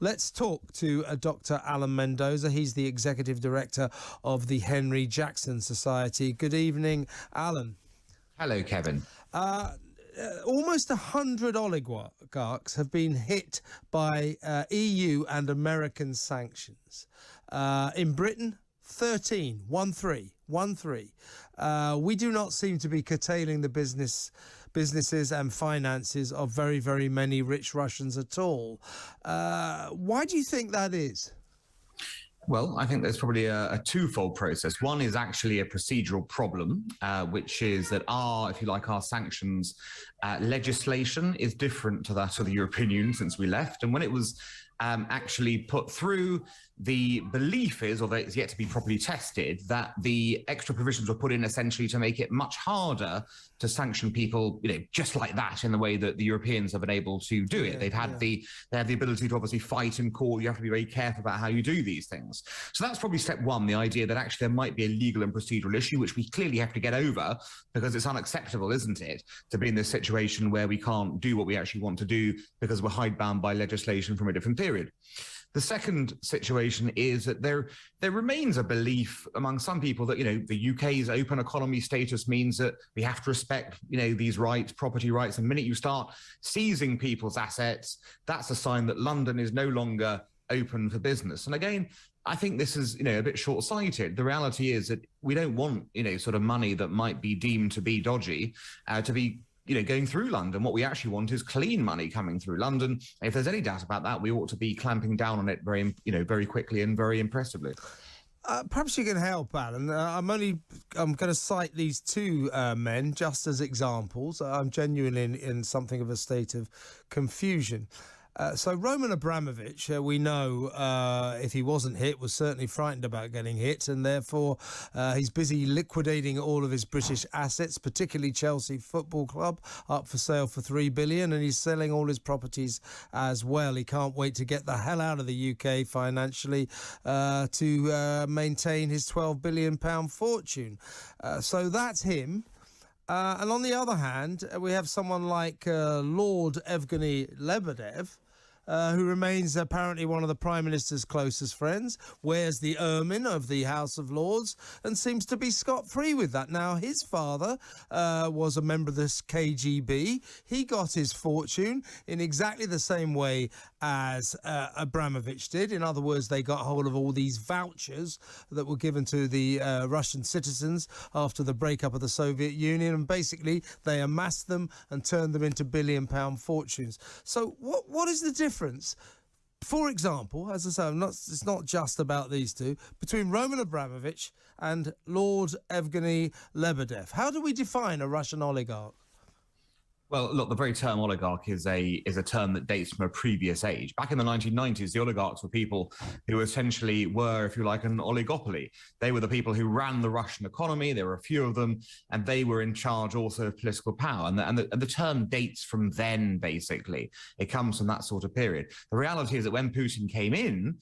Let's talk to Dr. Alan Mendoza. He's the Executive Director of the Henry Jackson Society. Good evening, Alan. Hello, Kevin. Almost 100 oligarchs have been hit by EU and American sanctions. In Britain, 13. We do not seem to be curtailing the businesses and finances of very, very many rich Russians at all. Why do you think that is? Well, I think there's probably a twofold process. One is actually a procedural problem, which is that our sanctions legislation is different to that of the European Union since we left. And when it was actually put through, the belief is, although it's yet to be properly tested, that the extra provisions were put in essentially to make it much harder to sanction people, just like that, in the way that the Europeans have been able to do it. They have the ability to obviously fight in court. You have to be very careful about how you do these things. So that's probably step one, the idea that actually there might be a legal and procedural issue, which we clearly have to get over, because it's unacceptable, isn't it, to be in this situation where we can't do what we actually want to do because we're hidebound by legislation from a different period. The second situation is that there remains a belief among some people that, the UK's open economy status means that we have to respect, these rights, property rights. The minute you start seizing people's assets, that's a sign that London is no longer open for business. And again, I think this is, a bit short-sighted. The reality is that we don't want, sort of money that might be deemed to be dodgy to be going through London. What we actually want is clean money coming through London. If there's any doubt about that, we ought to be clamping down on it very quickly and very impressively. Perhaps you can help, Alan. I'm going to cite these two men just as examples. I'm genuinely in something of a state of confusion. So Roman Abramovich, we know, if he wasn't hit, was certainly frightened about getting hit, and therefore he's busy liquidating all of his British assets, particularly Chelsea Football Club, up for sale for $3 billion, and he's selling all his properties as well. He can't wait to get the hell out of the UK financially to maintain his £12 billion fortune. So that's him. And on the other hand, we have someone like Lord Evgeny Lebedev, who remains apparently one of the Prime Minister's closest friends, wears the ermine of the House of Lords and seems to be scot-free with that. Now, his father was a member of this KGB. He got his fortune in exactly the same way as Abramovich did. In other words, they got hold of all these vouchers that were given to the Russian citizens after the breakup of the Soviet Union, and basically they amassed them and turned them into billion-pound fortunes. So what is the difference? For example, as I say, it's not just about these two, between Roman Abramovich and Lord Evgeny Lebedev. How do we define a Russian oligarch? Well, look, the very term oligarch is a term that dates from a previous age. Back in the 1990s, the oligarchs were people who essentially were, if you like, an oligopoly. They were the people who ran the Russian economy. There were a few of them, and they were in charge also of political power. And the term dates from then, basically. It comes from that sort of period. The reality is that when Putin came in,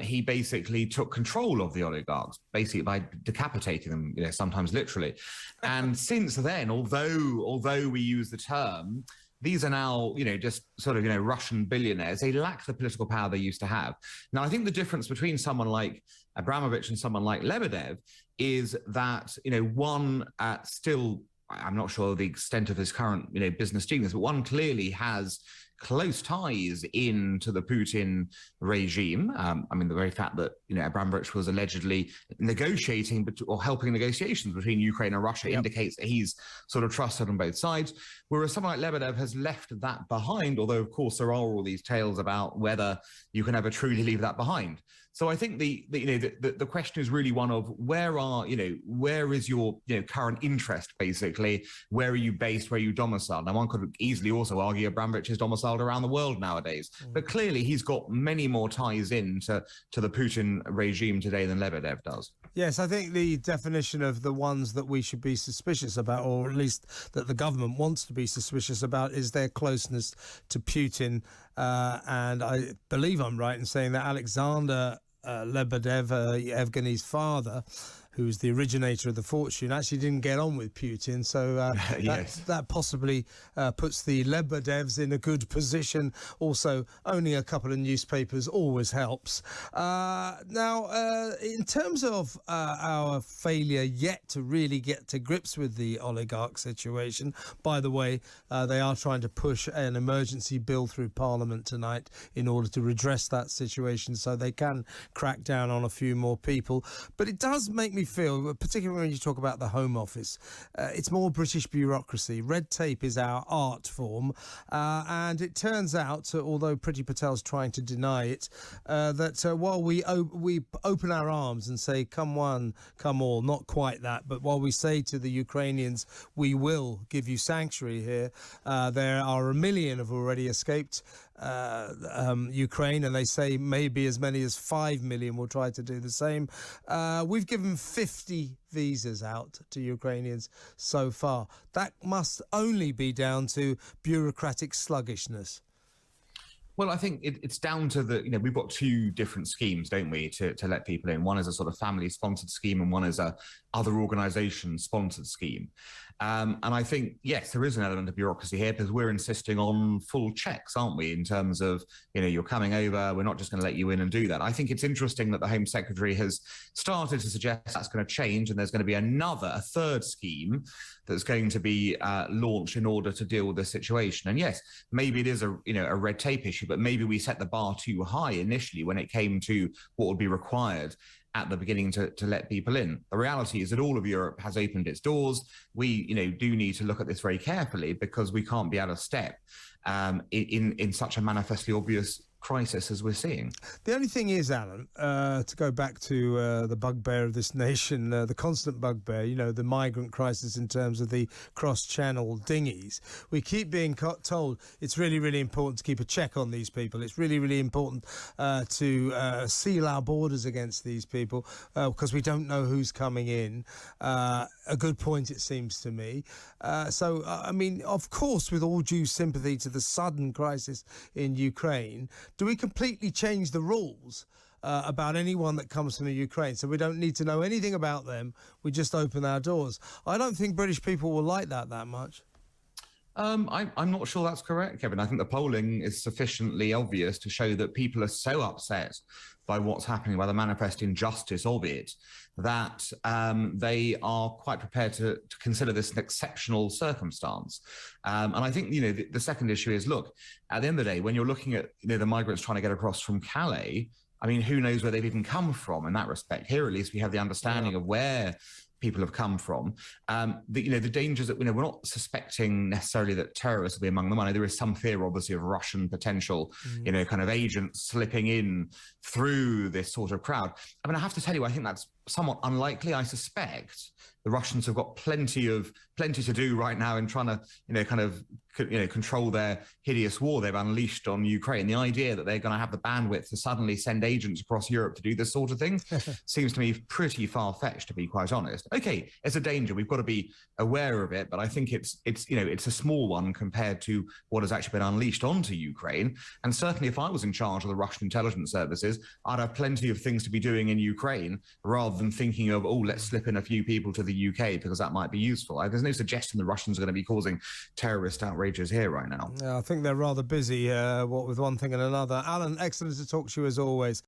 he basically took control of the oligarchs, basically by decapitating them, sometimes literally. And since then, although we use the term, these are now, just sort of, Russian billionaires. They lack the political power they used to have. Now, I think the difference between someone like Abramovich and someone like Lebedev is that, one still, I'm not sure the extent of his current, business genius, but one clearly has close ties into the Putin regime. The very fact that, Abramovich was allegedly negotiating or helping negotiations between Ukraine and Russia indicates that he's sort of trusted on both sides. Whereas someone like Lebedev has left that behind, although, of course, there are all these tales about whether you can ever truly leave that behind. So I think the question is really one of where is your current interest, basically? Where are you based? Where are you domiciled? Now, one could easily also argue Abramovich is domiciled around the world nowadays, but clearly he's got many more ties into the Putin regime today than Lebedev does. Yes, I think the definition of the ones that we should be suspicious about, or at least that the government wants to be suspicious about, is their closeness to Putin. And I believe I'm right in saying that Alexander Lebedev, Evgeny's father, who's the originator of the fortune, actually didn't get on with Putin. So Yes. that possibly puts the Lebedevs in a good position. Also, owning a couple of newspapers always helps. Now, in terms of our failure yet to really get to grips with the oligarch situation, by the way, they are trying to push an emergency bill through Parliament tonight in order to redress that situation so they can crack down on a few more people. But it does make me feel, particularly when you talk about the Home Office, it's more British bureaucracy. Red tape is our art form, and it turns out, although Priti Patel's trying to deny it, that while we open our arms and say, come one, come all, not quite that, but while we say to the Ukrainians, we will give you sanctuary here, there are 1 million have already escaped Ukraine, and they say maybe as many as 5 million will try to do the same. We've given 50 visas out to Ukrainians so far. That must only be down to bureaucratic sluggishness. Well, I think it's down to we've got two different schemes, don't we, to let people in. One is a sort of family-sponsored scheme and one is a other organisation-sponsored scheme. And I think, yes, there is an element of bureaucracy here because we're insisting on full checks, aren't we, in terms of, you're coming over, we're not just going to let you in and do that. I think it's interesting that the Home Secretary has started to suggest that's going to change and there's going to be a third scheme that's going to be launched in order to deal with this situation. And yes, maybe it is a red tape issue, but maybe we set the bar too high initially when it came to what would be required at the beginning to let people in. The reality is that all of Europe has opened its doors. We, do need to look at this very carefully because we can't be out of step in such a manifestly obvious crisis as we're seeing. The only thing is, Alan, to go back to the bugbear of this nation, the constant bugbear, the migrant crisis in terms of the cross-channel dinghies. We keep being told it's really, really important to keep a check on these people. It's really, really important to seal our borders against these people because we don't know who's coming in. A good point, it seems to me. I mean, of course, with all due sympathy to the sudden crisis in Ukraine, do we completely change the rules about anyone that comes from the Ukraine so we don't need to know anything about them? We just open our doors. I don't think British people will like that much. I'm not sure that's correct, Kevin. I think the polling is sufficiently obvious to show that people are so upset by what's happening, by the manifest injustice of it, that they are quite prepared to consider this an exceptional circumstance. And I think, the second issue is, look, at the end of the day, when you're looking at, the migrants trying to get across from Calais, I mean, who knows where they've even come from in that respect? Here, at least, we have the understanding of where people have come from. The dangers that, we're not suspecting necessarily that terrorists will be among them. I know there is some fear, obviously, of Russian potential, kind of agents slipping in through this sort of crowd. I mean, I have to tell you, I think that's somewhat unlikely. I suspect the Russians have got plenty to do right now in trying to, control their hideous war they've unleashed on Ukraine. The idea that they're going to have the bandwidth to suddenly send agents across Europe to do this sort of thing seems to me pretty far-fetched, to be quite honest. Okay, it's a danger. We've got to be aware of it, but I think it's a small one compared to what has actually been unleashed onto Ukraine. And certainly if I was in charge of the Russian intelligence services, I'd have plenty of things to be doing in Ukraine rather than thinking of, let's slip in a few people to the UK because that might be useful. There's no suggestion the Russians are going to be causing terrorist outrages here right now. Yeah, I think they're rather busy, what with one thing and another. Alan, excellent to talk to you as always.